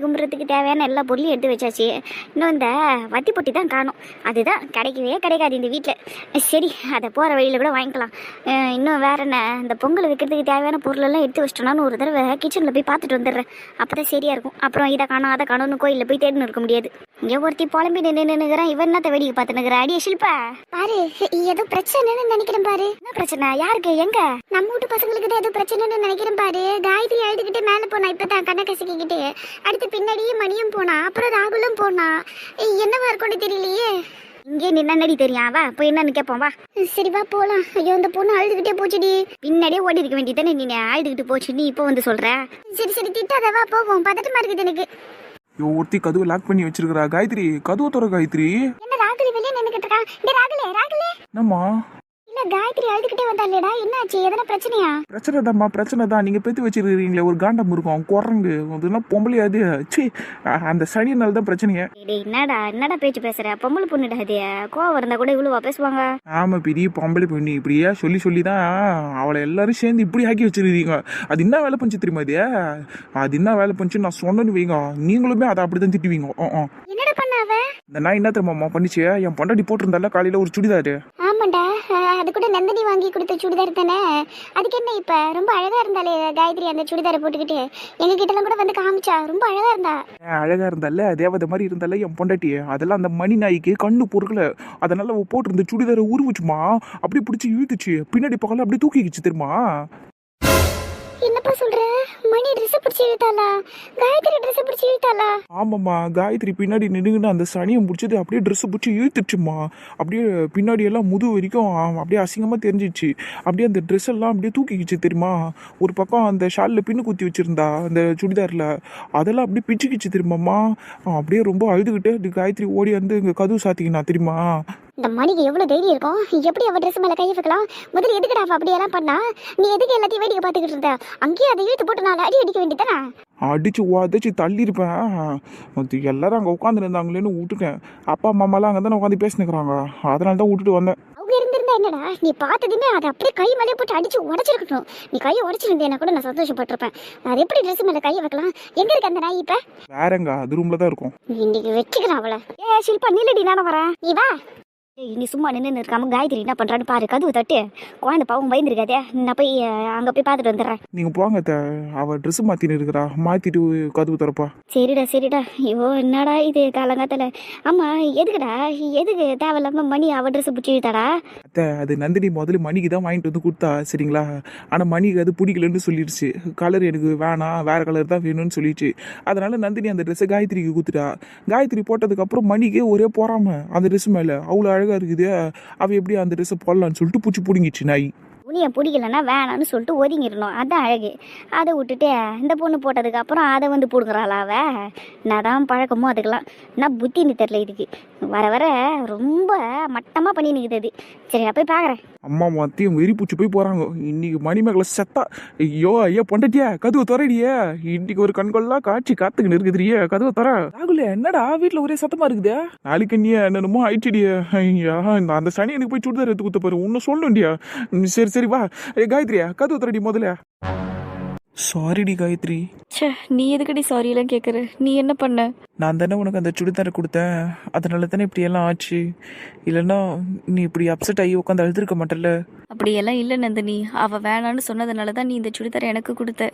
கும்பிட்றதுக்கு தேவையான எல்லா பொருளையும் எடுத்து வச்சாச்சு. இன்னும் இந்த வத்தி பொட்டி தான் காணும். அதுதான் கிடைக்கவே கிடைக்காது இந்த வீட்டில். சரி, அதை போகிற வழியில் கூட வாங்கிக்கலாம். இன்னும் வேற என்ன, இந்த பொங்கல் வைக்கிறதுக்கு தேவையான பொருளெல்லாம் எடுத்து வச்சிட்டோம்னான்னு ஒரு தடவை கிச்சனில் போய் பார்த்துட்டு வந்துடுறேன். அப்போ தான் சரியாக இருக்கும். அப்புறம் இதை காணும் அதை காணும்னு கோயிலில் போய் தேடின்னு இருக்க முடியாது. இங்கே ஒருத்தி புலம்பி நின்றுக்கிறேன், இவன் என்னத்தை வேடிக்கை பார்த்துனுக்குறேன். அடியே ஷில்பா, பாரு ஏதோ பிரச்சனைன்னு நினைக்கிறேன். பாரு என்ன பிரச்சனை, யாருக்கு, எங்க? நம்ம வீட்டு பசங்களுக்கு தான் ஏதோ பிரச்சனைன்னு நினைக்கிறேன். பாரு, காயத்ரி எழுதுகிட்டு மேலே போனா, இப்பதான் கண்ணை கசக்கிக்கிட்டு. அடுத்து பின்னாடியே மணியும் போனா, அப்புறம் ராகுலும் போனா. என்னவா இருக்கும்னு தெரியலையே. இங்கே நின்னடி தெரியும். அவ போய் என்னன்னு கேட்போம், வா. சரி வா போலாம். ஐயோ, அந்த பொண்ணு அழுதுகிட்டே போச்சுடி. பின்னாடியே ஓடி இருக்க வேண்டியதானே, நீ அழுதுகிட்டு போச்சு, நீ இப்போ வந்து சொல்ற. சரி சரி, திட்டாத, வா போவோம். பதட்டமா இருக்குது எனக்கு. ஒருத்தி கதவை லாக் பண்ணி வச்சிருக்கா. காயத்ரி, கதவை தர காயத்ரி. என்ன ராகுலி வெளியே நின்னுக்கிட்டு இருக்கா? டேய் ராகுலே, ராகுலே. என்னம்மா? இல்ல, காயத்ரி அழுதுகிட்டே வந்தாலேடா, என்னாச்சு? எதனா பிரச்சனையா? பிரச்சனை தான். நீங்க பெத்து வச்சிருக்கீங்களே ஒரு காண்டம் இருக்கும், குரங்கு. அதெல்லாம் பொம்பளை. அது சி, அந்த சனியனால தான் பிரச்சனையே. என்னடா பேச்சு பேசுற? பொம்பளை பொண்ணுடா அது. கோவம் இருந்தா கூட இவ்வளவா பேசுவாங்க? ஆமா, பெரிய பொம்பளை பொண்ணு. இப்படியா சொல்லி தான் அவளை எல்லாரும் சேர்ந்து இப்படி ஆக்கி வச்சிருக்கீங்க. அது என்ன வேலை பண்ணிச்சு தெரியுமா? அது என்ன வேலை பண்ணிச்சு நான் சொன்னேன்னு வைங்க, நீங்களுமே அதை அப்படிதான் திட்டுவீங்க. என்னடா பண்ணாவ? இந்த நான் என்ன தெரியுமா பண்ணிச்சு, என் பொண்டாட்டி போட்டிருந்தால காலையில ஒரு சுடிதாரு. ஆமாண்டா, அது கூட நந்தினி வாங்கி கொடுத்த சுடிதார் தானே. அதுக்கு என்ன இப்ப? ரொம்ப அழகா இருந்தாலே காயத்ரி அந்த சுடிதாரை போட்டுக்கிட்டு. எங்க கிட்ட எல்லாம் கூட வந்து காமிச்சா, ரொம்ப அழகா இருந்தா. அழகா இருந்தால, தேவதை மாதிரி இருந்தால என் பொண்டாட்டி. அதெல்லாம் அந்த மணி நாய்க்கு கண்ணு பொருட்களை, அதனால போட்டிருந்த சுடிதாரை உருவிச்சுமா, அப்படி பிடிச்சி இழுத்துச்சு. பின்னாடி பக்கம்ல அப்படியே தூக்கிக்கிச்சு தெரியுமா. என்னப்பா சொல்ற? மணி ட்ரெஸ் பிடிச்சி இழுத்தாளா? காயத்ரி ட்ரெஸ் பிடிச்சி இழுத்தாளா? ஆமாம்மா, காயத்ரி பின்னாடி நின்றுன்னு அந்த சனியை முடிச்சது அப்படியே ட்ரெஸ் பிடிச்சி இழுத்துச்சுமா. அப்படியே பின்னாடி எல்லாம் முது வரைக்கும் அப்படியே அசிங்கமா தெரிஞ்சிச்சு. அப்படியே அந்த ட்ரெஸ் எல்லாம் அப்படியே தூக்கிக்கிச்சு தெரியுமா. ஒரு பக்கம் அந்த ஷாலில் பின்னு குத்தி வச்சிருந்தா அந்த சுடிதாரில், அதெல்லாம் அப்படியே பிச்சுக்கிச்சு தெரியுமாம்மா. அப்படியே ரொம்ப அழுதுகிட்டே காயத்ரி ஓடி வந்து இங்கே கதவு சாத்திக்கினா தெரியுமா. இந்த மணிக்கு எவ்வளவு தைரியம் இருக்கும்? எப்படி அவ ட்ரெஸ் மேல கையை வைக்கலாம்? முதல்ல எதுக்குடா அப்படியெல்லாம் பண்ணா? நீ எதுக்கு எல்லாத்தையும் வேடிக்கை பார்த்துக்கிட்டு இருந்த? அங்கேயே அதை இழுத்து போட்டு நாலு அடி அடிக்க வேண்டியதானே? அடிச்சு உதச்சி தள்ளி இருப்பேன். எல்லாரும் அங்கே உட்காந்து இருந்தாங்களேன்னு விட்டுட்டேன். அப்பா அம்மாலாம் அங்கே தானே உட்காந்து பேசினுக்கிறாங்க, அதனால தான் விட்டுட்டு வந்தேன். அவங்க இருந்திருந்தா என்னடா, நீ பார்த்ததுமே அதை அப்படியே கை மேலே போட்டு அடிச்சு உடச்சிருக்கணும். நீ கையை உடச்சிருந்தேன்னா கூட நான் சந்தோஷப்பட்டிருப்பேன். அது எப்படி ட்ரெஸ் மேல கையை வைக்கலாம்? எங்க இருக்கு அந்த நாய்? இப்ப வேறங்க, அது ரூம்ல தான் இருக்கும். இன்னைக்கு வச்சுக்கிறான் அவளை. ஷில்பா நில்லடி, நானும் வரேன், நீ வா. நீ சும்மா நின்று இருக்காம காயத்ரி என்ன பண்றான்னு பாரு. கதவு தட்டு, குழந்தை பாவம் பயந்துருக்காதே. நான் போய் அங்க போய் பார்த்துட்டு வந்துடுறேன். நீங்க போங்க, அவ ட்ரெஸ் மாத்தின்னு இருக்கிறா, மாத்திட்டு கதவு திறப்பா. சரிடா. ஐயோ, என்னடா இது காலங்காத்தால. ஆமா, எதுக்கு தேவையில்லாம மணி அவ ட்ரெஸ் பிடிச்சி இழுத்தாடா? அது நந்தினி முதல்ல மணிக்கு தான் வாங்கிட்டு வந்து கொடுத்தா சரிங்களா. ஆனா மணிக்கு அது பிடிக்கலன்னு சொல்லிடுச்சு. கலர் எனக்கு வேணாம், வேற கலர் தான் வேணும்னு சொல்லிடுச்சு. அதனால நந்தினி அந்த ட்ரெஸ்ஸை காயத்ரிக்கு கொடுத்துட்டா. காயத்ரி போட்டதுக்கு அப்புறம் மணிக்கே ஒரே போறாம அந்த ட்ரெஸ் மேல. அவ்வளோ அழகா இருக்குது, அவ எப்படி அந்த ட்ரெஸ்ஸை போடலான்னு சொல்லிட்டு பூச்சி பிடிங்கிச்சு நாய். துணியை பிடிக்கலன்னா வேணான்னு சொல்லிட்டு ஒதுங்கிடணும், அதான் அழகு. அதை விட்டுட்டு இந்த பொண்ணு போட்டதுக்கு அப்புறம் அதை வந்து போடுங்கிறாளா அவ? என்னதான் பழக்கமோ அதுக்கெல்லாம். என்ன புத்தின்னு தெரியல இதுக்கு. வர ரொம்ப மட்டமாக பண்ணி நிற்குது அது. சரி, நான் போய் பார்க்குறேன். அம்மா மத்தியும் வெறி பூச்சி போய் போறாங்க. இன்னைக்கு மணிமேகலை செத்தா. ஐயோ பொண்டாட்டியா, கதவை துறடியே. இன்னைக்கு ஒரு கண்கொள்ளா காட்சி காத்துக்கின்னு இருக்குதுரியே. கதவை துற. ராகுல, என்னடா வீட்டுல ஒரே சத்தமா இருக்குதே? நாளைக்கு நீ என்னமோ ஆயிடுச்சிடியா. ஐயா, அந்த சனி எனக்கு போய் சுடுதார் எடுத்து குத்த பாரு, உன்ன சொல்லுண்டியா. சரி வா. காயத்ரியா, கதவு துறடி முதல்ல. சாரிடி காயத்ரி. நீ எதுக்கடி சாரி எல்லாம் கேட்குற? நீ என்ன பண்ண? நான் தானே உனக்கு அந்த சுடிதாரை கொடுத்தேன், அதனால தானே இப்படி எல்லாம் ஆச்சு. இல்லைன்னா நீ இப்படி அப்செட் ஆகி உட்காந்து அழுதுருக்க மாட்டல. அப்படியெல்லாம் இல்லை நந்தினி, அவள் வேணான்னு சொன்னதுனால தான் நீ இந்த சுடிதாரை எனக்கு கொடுத்த.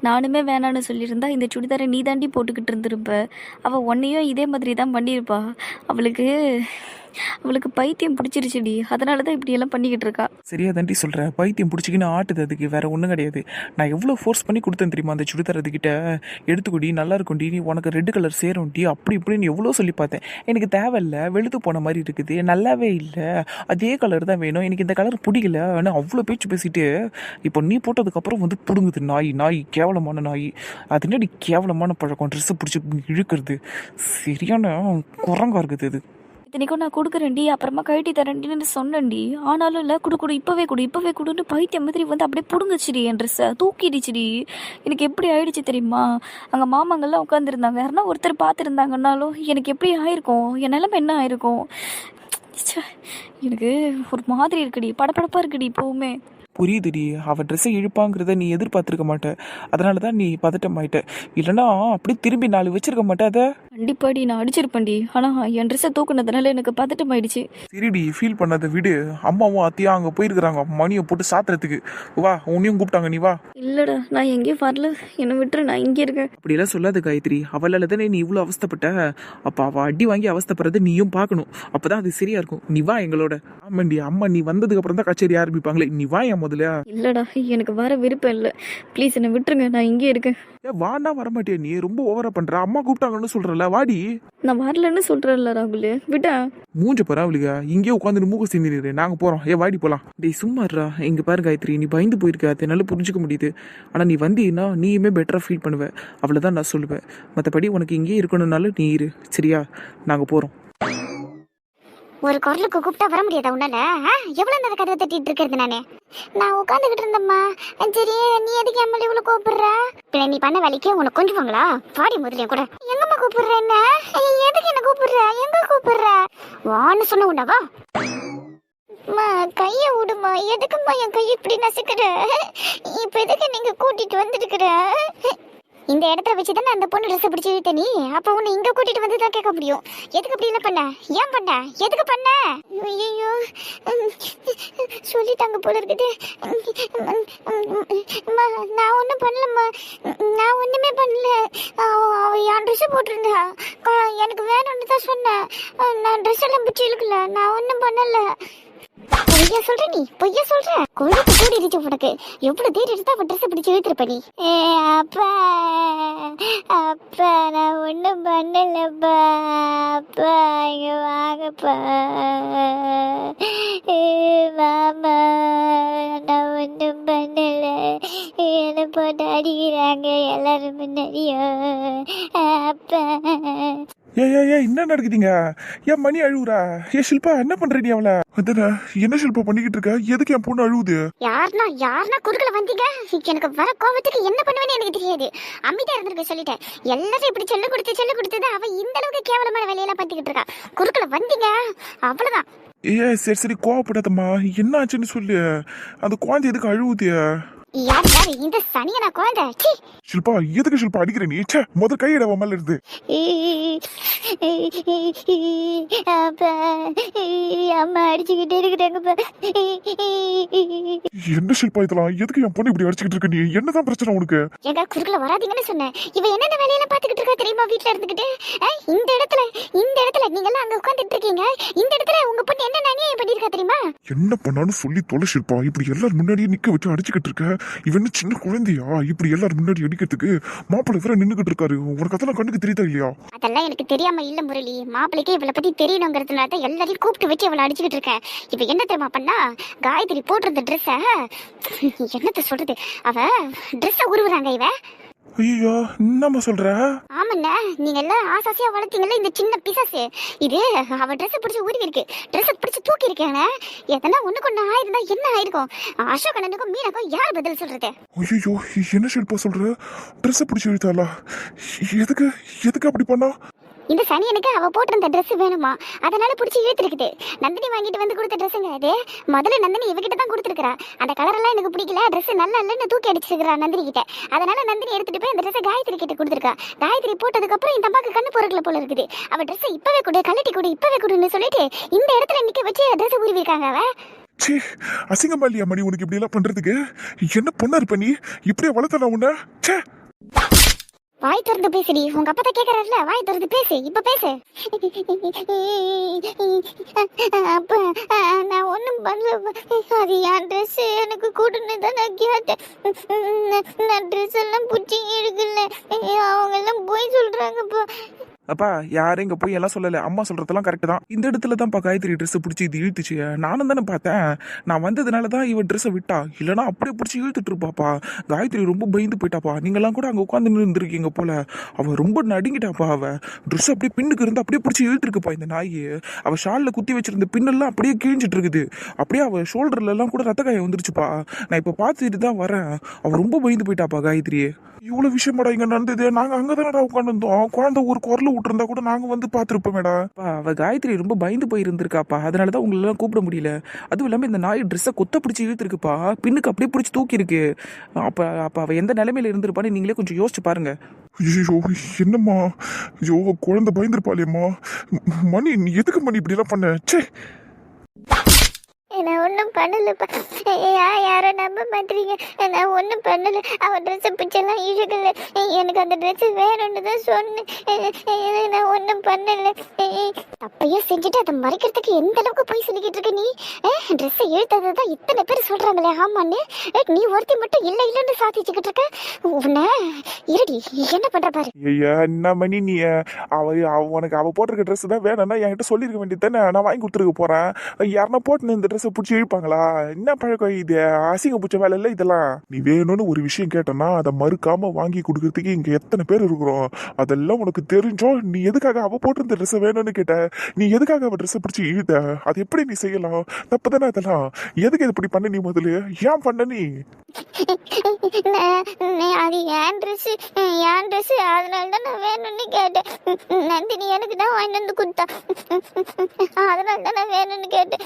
நானுமே வேணான்னு சொல்லியிருந்தா இந்த சுடிதாரை நீ தாண்டி போட்டுக்கிட்டு இருந்திருப்ப. அவள் உன்னையும் இதே மாதிரி தான் பண்ணியிருப்பா. அவளுக்கு பைத்தியம் பிடிச்சிருச்சுடி, அதனால தான் இப்படியெல்லாம் பண்ணிக்கிட்டு இருக்கா. சரியா தாண்டி சொல்கிறேன், பைத்தியம் பிடிச்சிக்கின்னு ஆட்டுது. அதுக்கு வேற ஒன்றும் கிடையாது. நான் எவ்வளோ ஃபோர்ஸ் பண்ணி கொடுத்தேன் தெரியுமா அந்த சுடிதார். அதுக்கிட்ட எடுத்துக்கொடி, நல்லா இருக்கும்டி, நீ உனக்கு ரெட் கலர் சேரும்டி, அப்படி இப்படின்னு எவ்வளோ சொல்லி பார்த்தேன். எனக்கு தேவையில்லை, வெளுத்து போன மாதிரி இருக்குது, நல்லாவே இல்லை, அதே கலர் தான் வேணும், எனக்கு இந்த கலர் பிடிக்கல. ஆனால் அவ்வளோ பேச்சு பேசிட்டு இப்போ நீ போட்டதுக்கப்புறம் வந்து பிடுங்குது நாய். கேவலமான நாய். அது என்னடி கேவலமான பழக்கம், ட்ரெஸ்ஸை பிடிச்சி இழுக்கிறது. சரியான குரங்கா இருக்குது அது. இத்தனைக்கும் நான் கொடுக்குறேன்டி, அப்புறமா கழட்டி தரேன்டின்னு சொன்னேன்டி. ஆனாலும் இல்லை, கொடு இப்போவே கொடுன்னு பைத்தியம் மாதிரி வந்து அப்படியே பிடுங்குச்சிடி. என் ட்ரெஸ்ஸை தூக்கிடுச்சுடி. எனக்கு எப்படி ஆயிடுச்சு தெரியுமா? அங்கே மாமாங்கள்லாம் உட்காந்துருந்தாங்க, யாருன்னா ஒருத்தர் பார்த்துருந்தாங்கன்னாலும் எனக்கு எப்படி ஆயிருக்கும், என் நிலைமை என்ன ஆயிருக்கும்? எனக்கு ஒரு மாதிரி இருக்குடி, படப்படப்பாக இருக்குடி இப்போவுமே. புரியுதுடி, அவள் ட்ரெஸ்ஸை இழுப்பாங்கிறத நீ எதிர்பார்த்துருக்க மாட்ட. அதனால தான் நீ பதட்டமாயிட்ட. இல்லைன்னா அப்படியே திரும்பி 4 வச்சிருக்க மாட்டே அதை. கண்டிப்பாடி நான் அடிச்சிருப்பேன்டி. ஆனால் என் ட்ரெஸ்ஸை தூக்குனதுனால எனக்கு பதட்டம் ஆயிடுச்சு. சரிடி, ஃபீல் பண்ணாத விடு. அம்மாவும் அத்தையும் அங்கே போயிருக்கிறாங்க மணியை போட்டு சாத்துறதுக்கு. வா, உன்னையும் கூப்பிட்டாங்க, நீ வா. இல்லைடா, நான் எங்கேயும் வரல, என்னை விட்டுரு, நான் இங்கே இருக்கேன். அப்படியெல்லாம் சொல்லாத காயத்ரி. அவளால் தானே நீ இவ்வளோ அவஸ்தைப்பட்ட. அப்போ அவள் அடி வாங்கி அவஸ்தைப்படுறத நீயும் பார்க்கணும். அப்போ தான் அது சரியா இருக்கும். நீ வா எங்களோட. ஆமாண்டி, அம்மா நீ வந்ததுக்கு அப்புறம் தான் கச்சேரி ஆரம்பிப்பாங்களே. நீ வா என் முதல்ல. இல்லைடா, எனக்கு வர விருப்பம் இல்லை. ப்ளீஸ் என்னை விட்டுருங்க, நான் இங்கே இருக்கேன். ஏன் வானா வரமாட்டியா? நீ ரொம்ப ஓவரா பண்ற. அம்மா கூப்பிட்டாங்கன்னு சொல்றல, வாடி. நான் வரலன்னு சொல்கிறேன்ல ராகுல், விட்டா. மூஞ்ச பரவாயில்லையா? இங்கே உட்காந்து மூக்க சிந்திரு. நாங்க போறோம். ஏ வாடி போலாம். டேய் சும்மா இருடா. இங்க பாரு காயத்ரி, நீ பயந்து போயிருக்க, அதை என்னால புரிஞ்சுக்க முடியுது. ஆனா நீ வந்தீங்கன்னா நீயுமே பெட்டரா ஃபீல் பண்ணுவ. அவ்வளவுதான் நான் சொல்லுவேன். மற்றபடி உனக்கு இங்கே இருக்கணும்னாலும் நீ இரு, சரியா? நாங்க போறோம். ஒரு குரலுக்கு கூப்பிட்டா வர முடியாதா உன்னால? எவ்வளவு நேரம் கதவை தட்டிட்டு இருக்கிறது நானே? நான் உட்காந்துக்கிட்டு இருந்தம்மா. சரி, நீ எதுக்கு அம்மா இவ்வளவு கூப்பிடுற? பின்ன நீ பண்ண வேலைக்கு உனக்கு கொஞ்சுவாங்களா? பாடி முதல்ல கூட. எங்கம்மா கூப்பிடுற என்ன? எதுக்கு என்ன கூப்பிடுற? எங்க கூப்பிடுற? வான்னு சொன்ன உண்டவா? அம்மா கைய விடுமா. எதுக்கும்மா என் கை இப்படி நசுக்கிற? இப்ப எதுக்கு நீங்க கூட்டிட்டு வந்துருக்கிற? இந்த இடத்துல வச்சுதானே அந்த பொண்ணு ட்ரெஸ் பிடிச்சி இழுத்த நீ. அப்ப உன்னை இங்க கூட்டிட்டு வந்து தான் கேட்க முடியும். எதுக்கு அப்படி எல்லாம் பண்ண? ஏன் பண்ண? எதுக்கு பண்ண? ஐயோ, சொல்லிட்டாங்க போல இருக்குது. நான் ஒன்றும் பண்ணலம்மா. நான் ஒண்ணுமே பண்ணல. அவ என் ட்ரெஸ் போட்டிருந்தா. எனக்கு வேணும்னு தான் சொன்னேன். நான் ட்ரெஸ் எல்லாம் பிடிச்சி இழுக்கல. நான் ஒன்றும் பண்ணல. பொய்யா சொல்ற நீ, பொய்யா சொல்ற. கொழுப்பு கூடிடுச்சு உனக்கு. எவ்வளவு தேடி எடுத்தா அவன் ட்ரெஸ் பிடிச்சி இழுத்துருப்ப நீ. அப்பா அப்பா, நான் ஒன்றும் பண்ணலப்பா. அப்பா இங்க வாங்கப்பா. மாமா, நான் ஒன்றும் பண்ணல. என்னை போட்டு அடிக்கிறாங்க எல்லாரும் முன்னாடியும். அப்பா. ஏ என்ன நடக்குதுங்க? ஏன் மணி அழுவுறா? ஏ ஷில்பா, என்ன பண்ற நீ? அவள அதானே என்ன ஷில்பா பண்ணிக்கிட்டு இருக்க? எதுக்கு என் பொண்ணு அழுவுது? யாருன்னா குறுக்கல வந்தீங்க? எனக்கு வர கோவத்துக்கு என்ன பண்ணுவேன்னு எனக்கு தெரியாது. அமைதியா இருந்திருக்க சொல்லிட்டேன். எல்லாரும் இப்படி செல்ல கொடுத்தது அவ இந்த அளவுக்கு கேவலமான வேலையெல்லாம் பார்த்துக்கிட்டு இருக்கா. குறுக்கல வந்தீங்க அவ்வளவுதான். ஏ சரி கோவப்படாதம்மா. என்ன ஆச்சுன்னு சொல்லு. அந்த குழந்தை எதுக்கு அழுவுது? யார் இந்த சனியனா குழந்தை? ஷில்பா, எதுக்கு ஷில்பா அடிக்கிற நீ? முதல் கையிட மேல இருந்து. அப்பா, அம்மா அடிச்சுக்கிட்டே இருக்கிறாங்கப்பா. என்ன ஷில்பா இதெல்லாம்? எதுக்கு என் பொண்ணு இப்படி அடிச்சுக்கிட்டு இருக்க நீ? என்னதான் பிரச்சனை உனக்கு? எங்க குறுக்கல வராதீங்கன்னு சொன்னேன். இவ என்னென்ன வேலையெல்லாம் பாத்துக்கிட்டு இருக்கா தெரியுமா? வீட்டுல இருந்துகிட்டு இந்த இடத்துல நீங்க எல்லாம் அங்க உட்காந்துட்டு இருக்கீங்க. இந்த இடத்துல உங்க பொண்ணு என்ன அநியாயம் பண்ணிருக்கா தெரியுமா? என்ன பண்ணாலும் சொல்லி தொலை ஷில்பா. இப்படி எல்லாரும் முன்னாடியே நிக்க வச்சு அடிச்சுக்கிட்டு இருக்க. இவன் சின்ன குழந்தையா இப்படி எல்லாரும் முன்னாடி அடிக்கிறதுக்கு? மாப்பிள்ளை வேற நின்னுகிட்டு இருக்காரு. உனக்கு அதெல்லாம் கண்ணுக்கு தெரியுதா இல்லையா? அதெல்லாம் எனக்கு தெரியாம இல்ல முரளி. மாப்பிள்ளைக்கு இவளை பத்தி தெரியணுங்கிறதுனால தான் எல்லாரையும் கூப்பிட்டு வச்சு இவளை அடிச்சுக்கிட்டு இருக்கேன். இப்ப என்ன தெரியுமா பண்ணா? காயத்ரி போட்டிருந்த ட்ரெஸ்ஸ என்னத்த சொல்றது, அவ ட்ரெஸ்ஸ உருவுறாங்க இவ. ஐயோ, என்னம்மா சொல்ற? ஆமாண்ண, நீங்க எல்லாம் ஆசாசியா வளர்த்தீங்கல்ல இந்த சின்ன பிசாசு. இது அவ ட்ரெஸ் பிடிச்சி ஊறி இருக்கு. ட்ரெஸ் பிடிச்சி தூக்கி இருக்கேன். எதனா ஒண்ணுக்கு ஒண்ணு ஆயிருந்தா என்ன ஆயிருக்கும்? அசோகனனுக்கும் மீனாக்கும் யார் பதில் சொல்றது? ஐயோ, என்ன ஷில்பா சொல்ற? ட்ரெஸ் பிடிச்சி இழுத்தாளா? எதுக்கு அப்படி பண்ணா? இந்த சனியனுக்கு அவ போட்டிருந்த ட்ரெஸ் வேணுமா, அதனால பிடிச்சி இழுத்துருக்குது. நந்தினி வாங்கிட்டு வந்து கொடுத்த ட்ரெஸ்ஸுங்க அது. முதல்ல நந்தினி இவகிட்ட தான் கொடுத்துருக்கா. அந்த கலர் எல்லாம் எனக்கு பிடிக்கல, ட்ரெஸ் நல்லா இல்லைன்னு தூக்கி அடிச்சிருக்கா நந்தினி கிட்ட. அதனால நந்தினி எடுத்துட்டு போய் அந்த ட்ரெஸ் காயத்ரி கிட்ட கொடுத்துருக்கா. காயத்ரி போட்டதுக்கு அப்புறம் இந்த அம்மாக்கு கண்ணு பொறுக்கல போல இருக்குது. அவ ட்ரெஸ் இப்பவே கொடு, கலட்டி கொடு, இப்பவே கொடுன்னு சொல்லிட்டு இந்த இடத்துல நிக்க வச்சு ட்ரெஸ் உருவிருக்காங்க அவ. சே, அசிங்கமா இல்லையா மணி உனக்கு இப்படி எல்லாம் பண்றதுக்கு? என்ன பொண்ணா இருப்ப நீ? இப்படியே வளர்த்தல உன்ன? சே, வாய் திறந்து பேசுடி. உங்க அப்பா தான் கேக்குறாருல, வாய் திறந்து பேசு. இப்ப பேசு. அப்ப நான் ஒண்ணும் பண்ணல. அது என் ட்ரெஸ் எனக்கு கூட்டுன்னு தான் நான் கேட்டேன். நான் ட்ரெஸ் எல்லாம் பிடிச்சி எடுக்கல. அவங்க எல்லாம் போய் சொல்றாங்கப்பா. அப்பா யாரும் இங்க போய் எல்லாம் சொல்லல. அம்மா சொல்றதெல்லாம் கரெக்ட் தான். இந்த இடத்துல தான்ப்பா காயத்ரி ட்ரெஸ் பிடிச்சி இது இழுத்துச்சு. நானும் தானே பார்த்தேன். நான் வந்ததுனால தான் இவன் ட்ரெஸ்ஸை விட்டா. இல்லைன்னா அப்படியே பிடிச்சி இழுத்துட்டு இருப்பாப்பா. காயத்ரி ரொம்ப பயந்து போயிட்டாப்பா. நீங்கெல்லாம் கூட அங்கே உட்காந்து இருந்திருக்கீங்க போல. அவள் ரொம்ப நடுங்கிட்டாப்பா. அவள் ட்ரெஸ் அப்படியே பின்னுக்கு இருந்து அப்படியே பிடிச்சி இழுத்துருக்குப்பா இந்த நாய். அவள் ஷாலில் குத்தி வச்சிருந்த பின்னெல்லாம் அப்படியே கிழிஞ்சிட்டு இருக்குது. அப்படியே அவள் ஷோல்டர்ல எல்லாம் கூட ரத்த காயம் வந்துருச்சுப்பா. நான் இப்போ பார்த்துட்டு தான் வரேன். அவள் ரொம்ப பயந்து போயிட்டாப்பா காயத்ரி. இவ்வளவு விஷயமாடா இங்க நடந்தது. நாங்க அங்கதானடா உட்காந்துருந்தோம். குழந்தை ஒரு குரல் விட்டுருந்தா கூட நாங்க வந்து பாத்துருப்போமேடா. அப்பா அவள் காயத்ரி ரொம்ப பயந்து போயிருந்திருக்காப்பா, அதனால தான் உங்களெல்லாம் கூப்பிட முடியல. அதுவும் இல்லாமல் இந்த நாய் ட்ரெஸ்ஸை கொத்த பிடிச்சி இழுத்துருக்குப்பா, பின்னுக்கு அப்படியே பிடிச்சி தூக்கியிருக்கு. அப்போ அப்போ அவள் எந்த நிலைமையில இருந்திருப்பான்னு நீங்களே கொஞ்சம் யோசிச்சு பாருங்க. ஐயோ என்னம்மா, ஐயோ குழந்தை பயந்துருப்பாளேம்மா. மணி நீ எதுக்கு மணி இப்படி எல்லாம் பண்ண? ச்சே. நான் ஒன்றும் பண்ணலப்பா. யாரை நம்ப மாட்டீங்க? நான் ஒன்றும் பண்ணல. அவன் ட்ரெஸ்ஸை பிடிச்செல்லாம் இழுக்கல. எனக்கு அந்த ட்ரெஸ்ஸு வேணும்னு தான் சொன்னேன். நான் ஒன்றும் பண்ணல. தப்பையே செஞ்சுட்டு அதை மறைக்கிறதுக்கு எந்த அளவுக்கு போய் சொல்லிக்கிட்டு இருக்க நீ? ட்ரெஸ்ஸை இழுத்தது தான் இத்தனை பேர் சொல்கிறாங்களே ஆமான்னு. நீ ஒருத்தி மட்டும் இல்லை இல்லைன்னு சாதிச்சுக்கிட்டு இருக்க. உன்னை இருடி என்ன பண்ணுற பாரு. ஐயா என்ன மணி நீ, உனக்கு அவ போட்டிருக்க ட்ரெஸ் தான் வேணும்னா என்கிட்ட சொல்லியிருக்க வேண்டியது தானே. நான் வாங்கி கொடுத்துருக்க போறேன். யாருன்னா போட்டு இந்த ட்ரெஸ்ஸை பிடிச்சி இழுப்பாங்களா? என்ன பழக்கம் இது? அசிங்க பிடிச்ச வேலை இல்லை இதெல்லாம். நீ வேணும்னு ஒரு விஷயம் கேட்டனா அதை மறுக்காம வாங்கி கொடுக்கறதுக்கு இங்க எத்தனை பேர் இருக்கிறோம். அதெல்லாம் உனக்கு தெரிஞ்சோ நீ எதுக்காக அவ போட்டு இந்த ட்ரெஸ்ஸை வேணும்னு கேட்ட? நீ எதுக்காக அவ ட்ரெஸ்ஸை பிடிச்சி இழுத்த? அது எப்படி நீ செய்யலாம்? தப்பு தானே அதெல்லாம். எதுக்கு இது இப்படி பண்ண நீ? முதல்ல ஏன் பண்ண நீ? அது ஏன் ட்ரெஸ் அதனால தான் நான் வேணும்னு கேட்டேன். நந்தினி எனக்கு தான் வாங்கி வந்து கொடுத்தா. அதனால தான் நான் வேணும்னு கேட்டேன்.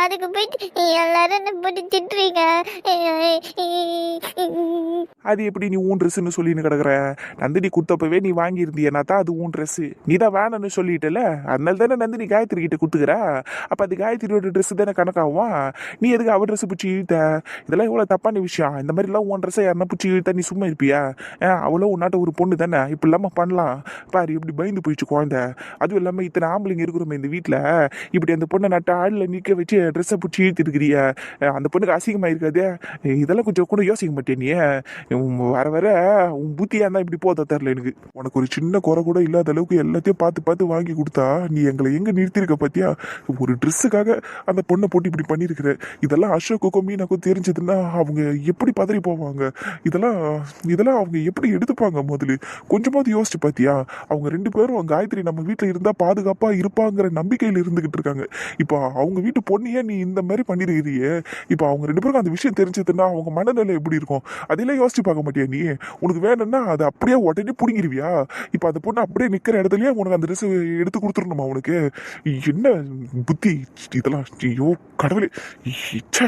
அதுக்கு போயிட்டு எல்லாரும் என்ன போட்டு திட்டுறீங்க. அது எப்படி நீ ஊன் ட்ரெஸ்ன்னு சொல்லின்னு கிடக்குற? நந்தினி குத்தப்பவே நீ வாங்கியிருந்தியனா தான் அது ஊன் ட்ரெஸ். நீ தான் வேணும்னு சொல்லிட்டல, அதனால தானே நந்தினி காயத்ரி கிட்ட குத்துக்கிறா. அப்ப அது காயத்ரியோட ட்ரெஸ் தானே கணக்காகும். நீ எதுக்கு அவ ட்ரெஸ் பிடிச்சி இழுத்த? இதெல்லாம் எவ்வளவு தப்பான விஷயம். இந்த மாதிரிலாம் உன் ட்ரெஸ்ஸை யாருன்னா பிடிச்சி இழுத்தா நீ சும்மா இருப்பியா? அவ்வளோ உன்னாட்ட ஒரு பொண்ணு தானே, இப்படி இல்லாம பண்ணலாம் பாரு. இப்படி பயந்து போயிடுச்சு குழந்தை. அதுவும் இல்லாம இத்தனை ஆம்பளைங்க இருக்கிறோமே இந்த வீட்டுல, இப்படி அந்த பொண்ணை நட்ட ஆள்ல நிக்க வச்சு ட்ரெஸ்ஸை பிடிச்சி இழுத்துருக்கிறிய. அந்த பொண்ணுக்கு அசிங்கமா இருக்காது? இதெல்லாம் கொஞ்சம் கூட யோசிக்க மாட்டேன் நீ. வர வர உன் புத்தியா தான் இப்படி போதா தெரியல எனக்கு. உனக்கு ஒரு சின்ன குறை கூட இல்லாத அளவுக்கு எல்லாத்தையும் பார்த்து பார்த்து வாங்கி கொடுத்தா நீ எங்களை எங்க நிறுத்திருக்க பாத்தியா? ஒரு ட்ரெஸ்ஸுக்காக அந்த பொண்ணை போட்டு இப்படி பண்ணிருக்கிற. இதெல்லாம் அசோக்குக்கும் மீனாக்கும் தெரிஞ்சதுன்னா அவங்க எப்படி பதறி போவாங்க? இதெல்லாம் இதெல்லாம் அவங்க எப்படி எடுத்துப்பாங்க? முதல்ல கொஞ்சமாவது யோசிச்சு பாத்தியா? அவங்க ரெண்டு பேரும் காயத்ரி நம்ம வீட்டுல இருந்தா பாதுகாப்பா இருப்பாங்கிற நம்பிக்கையில இருந்துகிட்டு இருக்காங்க. இப்போ அவங்க வீட்டு பொண்ணையே நீ இந்த மாதிரி பண்ணிருக்கிறியே. இப்போ அவங்க ரெண்டு பேருக்கும் அந்த விஷயம் தெரிஞ்சதுன்னா அவங்க மனநிலை எப்படி இருக்கும்? அதெல்லாம் யோசிச்சு பார்க்க மாட்டியா நீ? உனக்கு வேணும்னா அதை அப்படியே உடனே பிடிங்கிருவியா? இப்போ அந்த பொண்ணு அப்படியே நிக்கிற இடத்துலயே உனக்கு அந்த ட்ரெஸ் எடுத்து கொடுத்துடணுமா உனக்கு? என்ன புத்தி இதெல்லாம்? ஐயோ கடவுளே. ச்சே.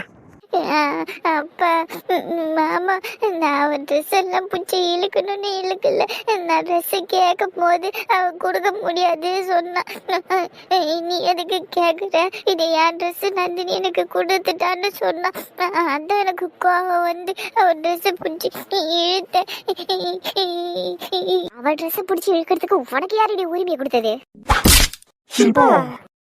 அப்பா மாமா, நான் அவன் ட்ரெஸ் எல்லாம் பிடிச்சி இழுக்கணும்னு இழுக்கல. நான் ட்ரெஸ்ஸை கேட்கும் போது அவன் கொடுக்க முடியாது சொன்னான். நீ எதுக்கு கேட்குற? இது என் ட்ரெஸ்ஸு, நந்தினி எனக்கு கொடுத்துட்டான்னு சொன்னான். அதான் எனக்கு கோவம் வந்து அவன் ட்ரெஸ்ஸை பிடிச்சி இழுத்தேன். அவள் ட்ரெஸ்ஸை பிடிச்சி இழுக்கிறதுக்கு உனக்கு யாருடைய உரிமையை கொடுத்தது?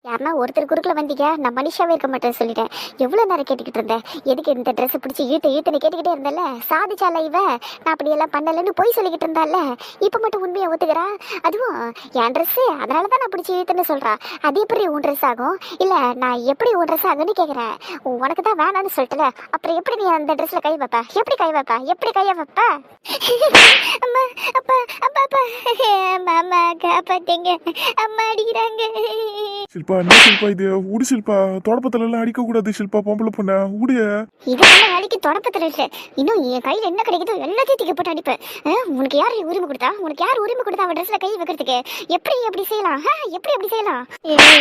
யாருன்னா ஒருத்தர் குறுக்கில் வந்தீங்க, நான் மனுஷாவே இருக்க மாட்டேன்னு சொல்லிட்டேன். எவ்வளோ நேரம் கேட்டுக்கிட்டு இருந்தேன். எதுக்கு இந்த ட்ரெஸ்ஸை பிடிச்சி இழுத்துன்னு கேட்டுக்கிட்டே இருந்தேன்ல. சாதிச்சால இவ நான் அப்படியெல்லாம் பண்ணலைன்னு போய் சொல்லிக்கிட்டு இருந்தால. இப்போ மட்டும் உண்மையை ஒத்துக்கிறா. அதுவும் என் ட்ரெஸ்ஸு அதனால தான் நான் பிடிச்சி இழுத்துன்னு சொல்கிறா. அது எப்படி உன் ட்ரெஸ் ஆகும்? இல்லை நான் எப்படி உன் ட்ரெஸ் ஆகுன்னு கேட்குறேன். உனக்கு தான் வேணான்னு சொல்லிட்டல, அப்புறம் எப்படி நீ அந்த ட்ரெஸ்ஸில் கை வைப்ப? எப்படி கை வைப்ப? எப்படி கையை வைப்ப? அம்மா அப்பா அப்பா அப்பா மாமா காப்பாத்தீங்க, அம்மா அடிக்கிறாங்க. ஷில்பா என்ன ஷில்பா இது? உடு ஷில்பா, தொடப்பத்துல எல்லாம் அடிக்க கூடாது ஷில்பா. பொம்பளை பொண்ண உடைய. இதெல்லாம் அடிக்க தொடப்பத்துல இல்ல. இன்னும் என் கையில என்ன கிடைக்குதோ எல்லாத்தையும் தூக்கி போட்டு அடிப்பேன். உனக்கு யாரு உரிமை கொடுத்தா? உனக்கு யார் உரிமை கொடுத்தா அவன் ட்ரெஸ்ல கை வைக்கிறதுக்கு? எப்படி எப்படி செய்யலாம்? எப்படி எப்படி செய்யலாம்?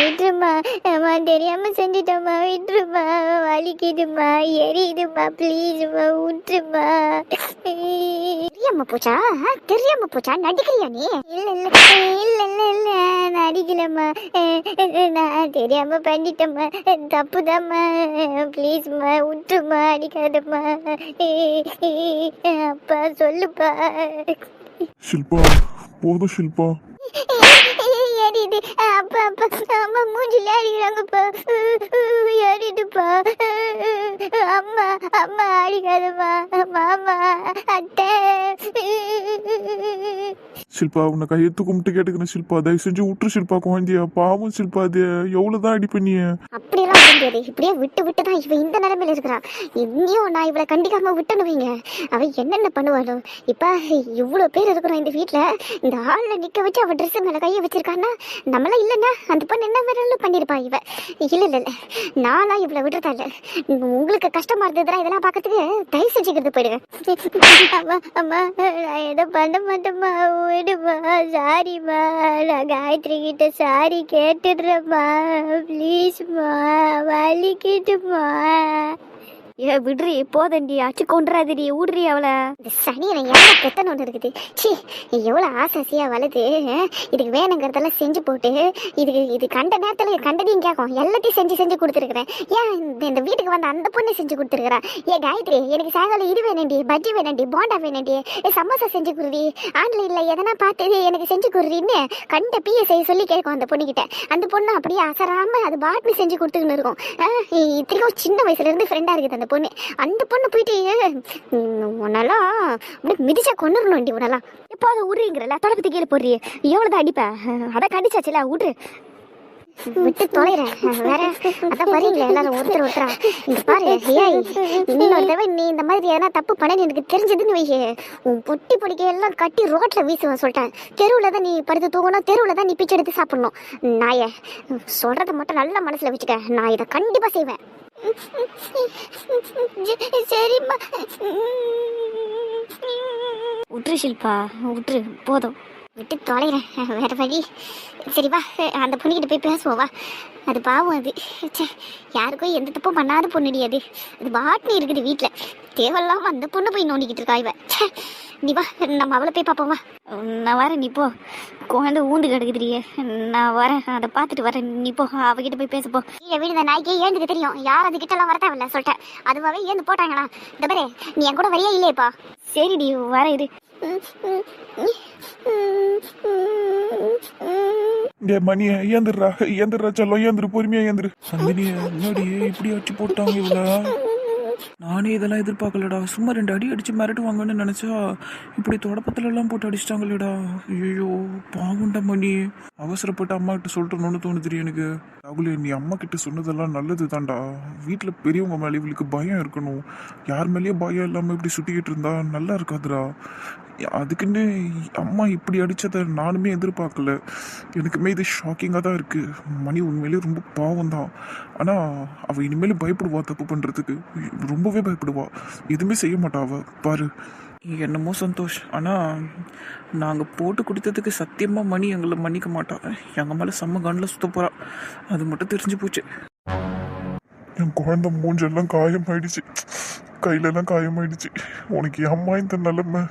விட்டுருமா, அம்மா தெரியாம செஞ்சுட்டோமா, விட்டுருமா, வலிக்குதுமா, எரியுதுமா, ப்ளீஸ்மா விட்டுருமா. தெரியாம போச்சா? தெரியாம போச்சா? நடிக்கிறியா நீ? இல்ல இல்ல இல்ல இல்ல இல்ல நான் அடிக்கலம்மா, நான் தெரியாம பண்ணிட்டேம்மா, தப்புதாம்மா, ப்ளீஸ்மா விட்டுருமா, அடிக்காதம்மா. அப்பா சொல்லுப்பா. ஷில்பா போதும் ஷில்பா. எரியுது அப்பா அப்பா, அம்மா மூஞ்சில அடிக்கிறாங்கப்பா, எரியுதுப்பா. அம்மா அம்மா அடிக்காதம்மா, மாமா அத்தை. ஷில்பா உன்னை கையெழுத்து கும்பிட்டு கேட்டுக்கிறேன் ஷில்பா, தயவு செஞ்சு விட்டுரு ஷில்பா குழந்தைய, பாவம் ஷில்பா, அது எவ்வளவுதான் அடி பண்ணி. அப்படியெல்லாம் விட முடியாது. இப்படியே விட்டு தான் இவ இந்த நிலைமையில இருக்கிறா. இன்னும் நான் இவளை கண்டிக்காம விட்டேன்னு வைங்க, அவ என்னென்ன பண்ணுவாளோ. இப்ப இவ்வளவு பேர் இருக்கிறோம் இந்த வீட்டுல, இந்த ஆள்ல நிக்க வச்சு அவ ட்ரெஸ் மேல கையை வச்சிருக்கான்னா நம்மளாம் இல்லைன்னா அந்த பொண்ணு என்ன வேணாலும் பண்ணிருப்பா இவ. இல்ல நானா இவளை விடுறதா இல்ல. உங்களுக்கு கஷ்டமா இருந்ததுனா இதெல்லாம் பாக்கிறதுக்கு தயவு செஞ்சுக்கிறது போயிடுங்க. அம்மா அம்மா நான் எதை பண்ண மாட்டேம்மா, விடுமா, சாரிம்மா, நான் காயத்ரி கிட்ட சாரி கேட்டுடுறேம்மா, ப்ளீஸ்மா, வலிக்கிட்டுமா. ஏ விடுறி, போதண்டி, அச்சு கொண்டுறாதடி, விடுறி அவளை. இந்த சனியனை எவ்வளோ பெத்தன ஒன்று இருக்குது. சி எவ்வளோ ஆசாசியாக வளருது. இதுக்கு வேணுங்கிறதெல்லாம் செஞ்சு போட்டு இது கண்ட நேரத்தில் கண்டதையும் கேட்கும். எல்லாத்தையும் செஞ்சு கொடுத்துருக்குறேன். ஏன் இந்த வீட்டுக்கு வந்து அந்த பொண்ணு செஞ்சு கொடுத்துருக்குறா. ஏன் காயத்ரி எனக்கு சாயங்காலம் இது வேணுண்டி, பஜ்ஜி வேணுண்டி, போண்டா வேணுண்டி, சமோசா செஞ்சு கொடுறி, ஆன்லைனில் எதனா பார்த்து எனக்கு செஞ்சு கொடுறின்னு கண்ட பிஏ செய்ய சொல்லி கேட்கும் அந்த பொண்ணுக்கிட்ட. அந்த பொண்ணு அப்படியே அசராமல் அது பாட்னு செஞ்சு கொடுத்துக்கின்னு இருக்கும். இத்தனைக்கும் சின்ன வயசுலேருந்து ஃப்ரெண்டாக இருக்குது அந்த பொண்ணு. அந்த பொண்ணு போயிட்டு உன்னெல்லாம் அப்படியே மிதிச்சா கொண்டுடணும் உன்னெல்லாம். எப்போ அதை விடுறீங்கிறல, தொடப்பத்து கீழே போடுறியே, எவ்வளோதான் அடிப்பேன், அதை கண்டிச்சாச்சுல, விட்ரு. விட்டு தொலைறேன் வேற. அதான் வரீங்களே எல்லாரும் ஒருத்தரா. இங்க பாரு, ஏய் இன்னொரு தடவை நீ இந்த மாதிரி எதனா தப்பு பண்ண எனக்கு தெரிஞ்சதுன்னு வையே, உன் பொட்டி பொடிக்க எல்லாம் கட்டி ரோட்ல வீசுவேன் சொல்லிட்டேன். தெருவுல தான் நீ படுத்து தூங்கணும், தெருவுல தான் நீ பிச்சை எடுத்து சாப்பிடணும். நாய சொல்றத மட்டும் நல்ல மனசுல வச்சுக்க, நான் இதை கண்டிப்பா செய்வேன். சரிம்மா. விட்ரு ஷில்பா, விட்ரு, போதும். விட்டு தொலைகிறேன் வேற வழி. சரி வா, அந்த பொண்ணுக்கிட்ட போய் பேசுவோம் வா. அது பாவம் அது. சே யாருக்கும் எந்த தப்பும் பண்ணாத பொண்ணுடி அது. அது பாட்னு இருக்குது வீட்டில். தேவையில்லாமல் அந்த பொண்ணு போய் நோண்டிக்கிட்டு இருக்கா இவ. சே நீ வா, நம்ம அவளை போய் பார்ப்போம் வா. நான் வரேன், நீ போ. குழந்தை ஊந்து கிடக்குதுரியே, நான் வரேன், அதை பார்த்துட்டு வரேன், நீ போ, அவகிட்ட போய் பேசப்போ. கீழே விழுந்த நாய்க்கே ஏந்துக்கு தெரியும், யார் அது கிட்டலாம் வரத்தாவில்ல சொல்லிட்டேன். அதுவாகவே ஏந்து போட்டாங்களா. இந்த பாரு நீ என் கூட வரியா இல்லையேப்பா. சரிடி, வர இரு. மணிய ஏந்துடுறா செல்லம், ஏந்துரு, பொறுமையா ஏந்துரு. சந்தினிய முன்னாடியே இப்படி அடிச்சு போட்டாங்க இவள. நானே இதெல்லாம் எதிர்பார்க்கலடா. சும்மா 2 அடி அடிச்சு மிரட்டுவாங்கன்னு நினைச்சா இப்படி தொடப்பத்துல எல்லாம் போட்டு அடிச்சிட்டாங்களேடா. ஐயோ பாவுண்டா மணி. அவசரப்பட்டு அம்மா கிட்ட சொல்லிட்டோன்னு தோணுது எனக்கு. ராகுலே, நீ அம்மா கிட்ட சொன்னதெல்லாம் நல்லது தான்டா. வீட்டுல பெரியவங்க மேல இவளுக்கு பயம் இருக்கணும். யார் மேலேயே பயம் இல்லாம இப்படி சுட்டிக்கிட்டு இருந்தா நல்லா இருக்காதுடா. அதுக்குன்னு அம்மா இப்படி அடிச்சதை நானுமே எதிர்பார்க்கல. எனக்குமே இது ஷாக்கிங்காக தான் இருக்கு. மணி உண்மையிலே ரொம்ப பாவம் தான். ஆனால் அவள் இனிமேல் பயப்படுவா, தப்பு பண்ணுறதுக்கு ரொம்பவே பயப்படுவா. எதுவுமே செய்ய மாட்டா அவ. பாரு என்னமோ சந்தோஷ், ஆனால் நாங்கள் போட்டு கொடுத்ததுக்கு சத்தியமாக மணி எங்களை மன்னிக்க மாட்டா. எங்கள் மேலே செம்ம கண்ணில் சுத்த போகிறா. அது மட்டும் தெரிஞ்சு போச்சு. என் குழந்தை மூஞ்செல்லாம் காயமாயிடுச்சு, கையிலெல்லாம் காயமாயிடுச்சு. உனக்கு அம்மா இந்த நிலைமை,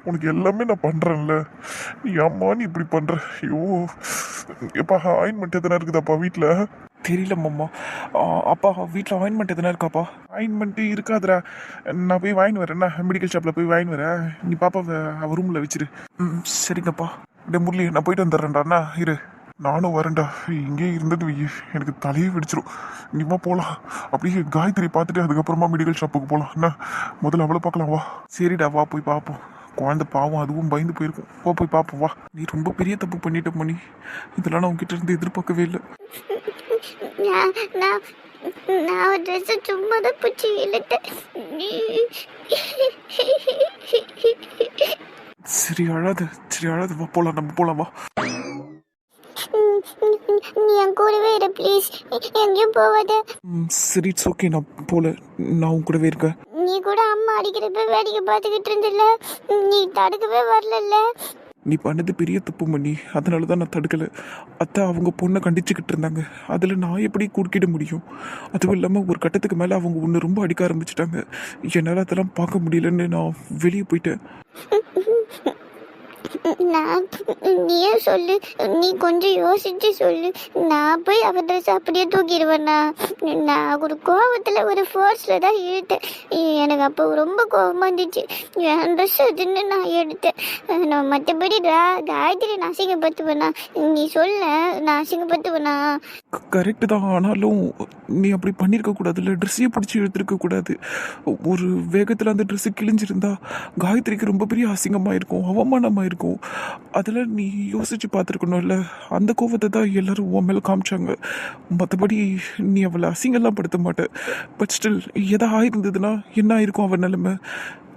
உனக்கு எல்லாமே நான் பண்ணுறேன்ல, நீ அம்மான்னு இப்படி பண்ணுற. ஐயோ எப்பா, ஆயின்மெண்ட் எதனா இருக்குதாப்பா வீட்டில்? தெரியல மாமா. அப்பா வீட்டில் ஆயின்மெண்ட் எதனா இருக்காப்பா? ஆயின்மெண்ட்டு இருக்காதுடா. நான் போய் வாங்கின்னு வரேன்னா, மெடிக்கல் ஷாப்பில் போய் வாங்கின்னு வரேன். நீ பாப்பாவை அவள் ரூமில் வச்சிரு. சரிங்கப்பா. டே முரளி, நான் போயிட்டு வந்துடுறேன்டாண்ணா, இரு. நானும் வரேன்டா. இங்கே இருந்தது எனக்கு தலையே வெடிச்சிடும். நீமா போகலாம். அப்படியே காயத்ரி பார்த்துட்டு அதுக்கப்புறமா மெடிக்கல் ஷாப்புக்கு போகலாம். என்ன முதல்ல அவளை பார்க்கலாம் வா. சரிடா, வா போய் பார்ப்போம். குழந்தை பாவம், அதுவும் பயந்து போயிருக்கும். போய் பார்ப்போம் வா. நீ ரொம்ப பெரிய தப்பு பண்ணிட்ட மணி. இதெல்லாம் நான் உங்ககிட்ட இருந்து எதிர்பார்க்கவே இல்லை. நான் ட்ரெஸ் சும்மா தான் பிடிச்சி இழுத்தேன். சரி அழாத, வா போலாம், நம்ம போலாம் வா. நீ என் கூடவே இரு ப்ளீஸ், எங்கேயும் போவாத. சரி இட்ஸ் ஓகே, நான் போல, நான் உன் கூடவே இருக்கேன். நீ கூட அம்மா அடிக்கிறப்ப வேடிக்கை பார்த்துக்கிட்டு இருந்தில்ல, நீ தடுக்கவே வரல. நீ பண்ணது பெரிய தப்பு மணி, அதனால தான் நான் தடுக்கலை. அத்தை அவங்க பொண்ணை கண்டிச்சுக்கிட்டு இருந்தாங்க, அதில் நான் எப்படி குறுக்கிட முடியும்? அதுவும் இல்லாமல் ஒரு கட்டத்துக்கு மேலே அவங்க ஒன்று ரொம்ப அடிக்க ஆரம்பிச்சிட்டாங்க. என்னால் அதெல்லாம் பார்க்க முடியலன்னு நான் வெளியே போயிட்டேன். நான் நீயே சொல்லு, நீ கொஞ்சம் யோசிச்சு சொல்லு. நான் போய் அவ ட்ரெஸ் அப்படியே தூக்கிடுவேண்ணா. நான் ஒரு கோபத்தில் ஒரு ஃபோர்ஸில் தான் இழுத்தேன். எனக்கு அப்போ ரொம்ப கோபமாக இருந்துச்சு. என் ட்ரெஸ் அதுன்னு நான் எடுத்தேன். நான் மற்றபடி காயத்ரி நான் அசிங்கப்படுத்துவேண்ணா. நீ சொல்ல, நான் அசிங்கப்படுத்துவேண்ணா. கரெக்டு தான், ஆனாலும் நீ அப்படி பண்ணியிருக்க கூடாதுல்ல. ட்ரெஸ்ஸையே பிடிச்சி எடுத்துருக்க கூடாது. ஒரு வேகத்தில் அந்த ட்ரெஸ்ஸு கிழிஞ்சிருந்தா காயத்ரிக்கு ரொம்ப பெரிய அசிங்கமாக இருக்கும், அவமானமாக இருக்கும். இருக்கும். அதெல்லாம் நீ யோசிச்சு பார்த்துருக்கணும்ல. அந்த கோவத்தை தான் எல்லாரும் உன் மேலே காமிச்சாங்க. மற்றபடி நீ அவளை அசிங்கெல்லாம் படுத்த மாட்ட. பட் ஸ்டில் எதா ஆயிருந்ததுன்னா என்ன ஆயிருக்கும் அவன் நிலைமை?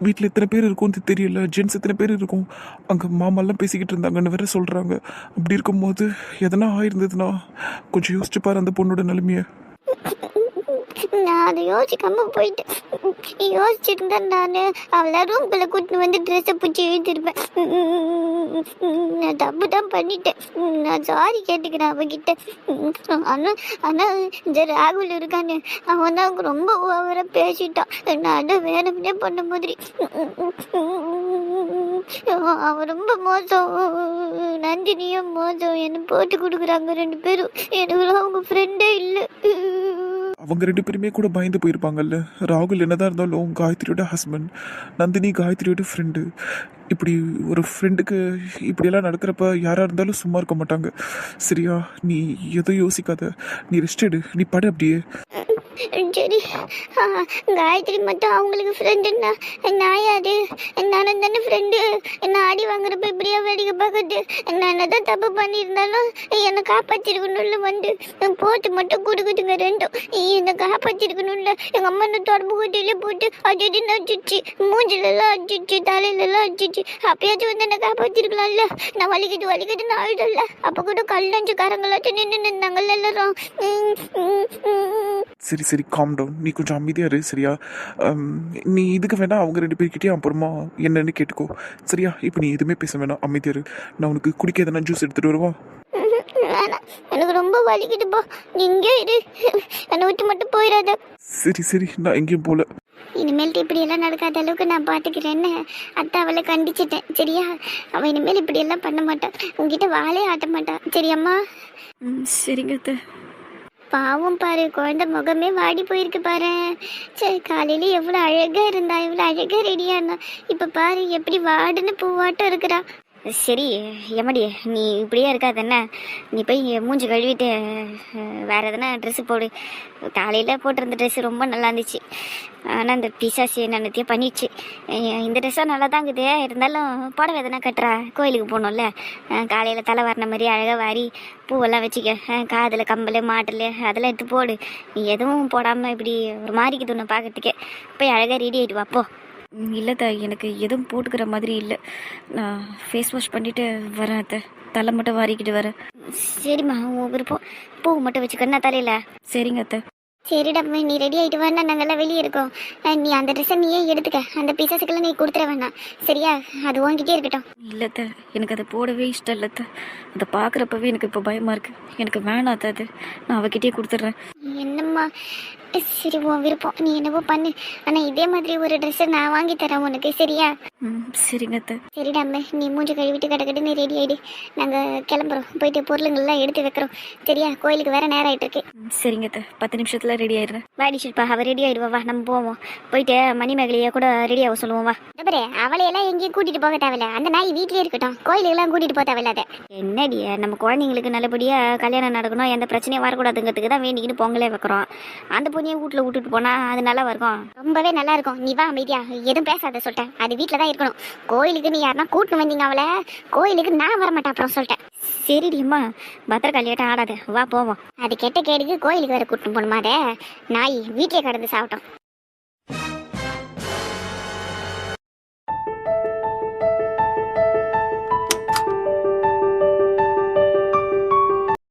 வீட்டில் எத்தனை பேர் இருக்கும்னு தெரியல. ஜென்ஸ் எத்தனை பேர் இருக்கும். அங்கே மாமாலாம் பேசிக்கிட்டு இருந்தாங்கன்னு வேற சொல்கிறாங்க. அப்படி இருக்கும்போது எதனா ஆயிருந்ததுன்னா கொஞ்சம் யோசிச்சு பாரு அந்த பொண்ணோட நிலைமையை. நான் அதை யோசிக்காம போயிட்டேன். யோசிச்சுட்டு இருந்தா நான் அவளை ரூம்குள்ளே கூட்டின்னு வந்து ட்ரெஸ்ஸை பிடிச்சி எழுதிருப்பேன். நான் தப்பு தான் பண்ணிட்டேன். நான் சாரி கேட்டுக்கிறேன் அவகிட்ட. ஆனால் இந்த ராகுல் இருக்கானே, அவன் தான் ரொம்ப ஓவராக பேசிட்டான். நான் அதை வேணும்னே பண்ண மாதிரி. அவன் ரொம்ப மோசம். நந்தினியும் மோசம். என்னை போட்டு கொடுக்குறாங்க 2 பேரும். எனக்கு அவங்க ஃப்ரெண்டே இல்லை. அவங்க 2 பேருமே கூட பயந்து போயிருப்பாங்கல்ல. ராகுல் என்னதான் இருந்தாலும் காயத்ரியோட ஹஸ்பண்ட், நந்தினி காயத்ரியோட ஃப்ரெண்டு. இப்படி ஒரு ஃப்ரெண்டுக்கு இப்படியெல்லாம் நடக்கிறப்ப யாராக இருந்தாலும் சும்மா இருக்க மாட்டாங்க. சரியா? நீ எதுவும் யோசிக்காத. நீ ரெஸ்ட் எடு. நீ படு அப்படியே. சரி, காயத்ரி மட்டும் அவங்களுக்கு ஃப்ரெண்டுன்னா நான் யாரு? நானும் தானே ஃப்ரெண்டு. என்ன அடி வாங்குறப்ப இப்படியா வேடிக்கை பார்க்குறது? நான் என்னதான் தப்பு பண்ணியிருந்தாலும் என்னை காப்பாற்றிருக்கணும்ல. வந்து போட்டு மட்டும் கொடுக்குதுங்க 2ம். என்னை காப்பாற்றிருக்கணும்ல. எங்கள் அம்மா என்ன தொடர்பு கொட்டிலே போட்டு அடின்னு அடிச்சிச்சு. மூஞ்சிலெல்லாம் அடிச்சிச்சு, தலையிலெல்லாம் அடிச்சிச்சு. அப்பயாச்சும் வந்து என்னை காப்பாற்றிருக்கலாம்ல. நான் வலிக்குதுன்னு அழுதல. அப்போ கூட கல்லஞ்சுக்காரங்களாச்சும் நின்று நின்னாங்கல்ல எல்லாரும். சரி சரி, காம் டவுன். நீ கொஞ்சம் அமைதியாக இரு. சரியா? நீ இதுக்கு வேணா அவங்க 2 பேர்கிட்டயும் அப்புறமா என்னன்னு கேட்டுக்கோ. சரியா? இப்போ நீ எதுவுமே பேச வேணாம், அமைதியாக இரு. நான் உனக்கு குடிக்க எதனா ஜூஸ் எடுத்துகிட்டு வருவா? வேணாம், எனக்கு ரொம்ப வலிக்குதுப்பா. நீ இங்கே இரு. என்னை விட்டு மட்டும் போயிடாத. சரி சரி, நான் எங்கேயும் போகல. இனிமேல்ட்டு இப்படியெல்லாம் நடக்காத அளவுக்கு நான் பார்த்துக்கிறேன்னு அத்தை அவளை கண்டிச்சிட்டேன். சரியா? அவள் இனிமேல் இப்படியெல்லாம் பண்ண மாட்டான். உங்ககிட்ட வாளே ஆட்ட மாட்டான். சரியாம்மா? சரிங்க அத்தை. பாவம் பாரு, குழந்தை முகமே வாடி போயிருக்கு பாரு. சரி, காலையில எவ்வளோ அழகா இருந்தா, எவ்வளோ அழகா ரெடியா இருந்தா. இப்போ பாரு எப்படி வாடுன்னு பூவாட்டம் இருக்கிறா. சரி எமடி, நீ இப்படியே இருக்காது என்ன? நீ போய் மூஞ்சி கழுவிட்டு வேறு எதனா ட்ரெஸ்ஸு போடு. காலையில் போட்டிருந்த ட்ரெஸ்ஸு ரொம்ப நல்லா இருந்துச்சு. ஆனால் இந்த பிசாசி என்னத்தையும் பண்ணிடுச்சு. இந்த ட்ரெஸ்ஸாக நல்லா தான் இருக்குது. இருந்தாலும் புடவை எதனா கட்டுறா, கோயிலுக்கு போகணும்ல. காலையில் தலை வரண மாதிரி அழகாக வாரி பூவெல்லாம் வச்சுக்க. காதில் கம்பல் மாட்டல் அதெல்லாம் எடுத்து போடு. நீ எதுவும் போடாமல் இப்படி ஒரு மாதிரிக்குது ஒன்று பார்க்கறதுக்கே. போய் அழகாக ரெடி ஆகிட்டு வாப்போ. இல்லை அத்தை, எனக்கு எதுவும் போட்டுக்கிற மாதிரி இல்லை. நான் ஃபேஸ் வாஷ் பண்ணிவிட்டு வரேன் அத்தை. தலை மட்டும் வாரிக்கிட்டு வரேன். சரிம்மா, உன் விருப்பம். பூ மட்டும் வச்சுக்கன்னா தலையில். சரிங்க அத்தை. சரிடா, நீ ரெடி ஆகிட்டு வேணா, நாங்கள்லாம் வெளியே இருக்கோம். நீ அந்த ட்ரெஸ்ஸை நீயே எடுத்துக்க. அந்த பீசஸுக்கெல்லாம் நீ கொடுத்துட வேணாம். சரியா? அது வாங்கிட்டே இருக்கட்டும். இல்லை அத்தை, எனக்கு அதை போடவே இஷ்டம் இல்லை அத்தை. அதை பார்க்குறப்பவே எனக்கு இப்போ பயமாக இருக்குது. எனக்கு வேணாம் அத்தை. அது நான் அவகிட்டே கொடுத்துட்றேன். என்னம்மா, சரி உன் விருப்பம். நீ என்னவோ பண்ணு. ஆனால் இதே மாதிரி ஒரு ட்ரெஸ்ஸை நான் வாங்கி தரேன் உனக்கு. சரியா? சரிங்க அத்தை. சரிடா, நீ மூஞ்சி கழுவிட்டு கிடக்கிட்டு நீ ரெடி ஆகிடு. நாங்கள் கிளம்புறோம். போயிட்டு பொருளுங்கள்லாம் எடுத்து வைக்கிறோம். சரியா? கோயிலுக்கு வேற நேரம் ஆகிட்டு இருக்கு. சரிங்க அத்தை, 10 நிமிஷத்தில் ரெடி ஆயிடுறேன். வாடி ஷில்பா, அவள் ரெடி ஆகிடுவா. வா, நம்ம போவோம். போயிட்டு மணிமேகலையை கூட ரெடி ஆக சொல்லுவோம். வா. அப்புறம் அவளையெல்லாம் எங்கேயும் கூட்டிகிட்டு போக தேவையில்ல. அந்த நாய் வீட்லேயே இருக்கட்டும். கோயிலுக்கெல்லாம் கூட்டிகிட்டு போக தேவையில்ல. அதை என்னடி, நம்ம குழந்தைங்களுக்கு நல்லபடியாக கல்யாணம் நடக்கணும், எந்த பிரச்சனையும் வரக்கூடாதுங்கிறதுக்கு தான் வேண்டிக்கின்னு பொங்கலே வைக்கிறோம். அந்த பொண்ணையை வீட்டில் விட்டுட்டு போனால் அது நல்லா இருக்கும். ரொம்பவே நல்லா இருக்கும். நீ வா, அமைதியா எதுவும் பேசாத சொல்லிட்டேன். அது வீட்டில் தான் இருக்கணும். கோயிலுக்கு நீ யாருன்னா கூட்டின்னு வந்தீங்க அவளை, கோயிலுக்கு நான் வரமாட்டேன் அப்புறம் சொல்லிட்டேன். சரிடிம்மா, பத்திரக்காளியாட்டம் ஆடாது. வா போவோம். அது கெட்ட கேடுக்கு கோயிலுக்கு வேற கூட்டின்னு போகணுமா? அதை நாய் வீட்டிலே கடந்து சாப்பிட்டோம்.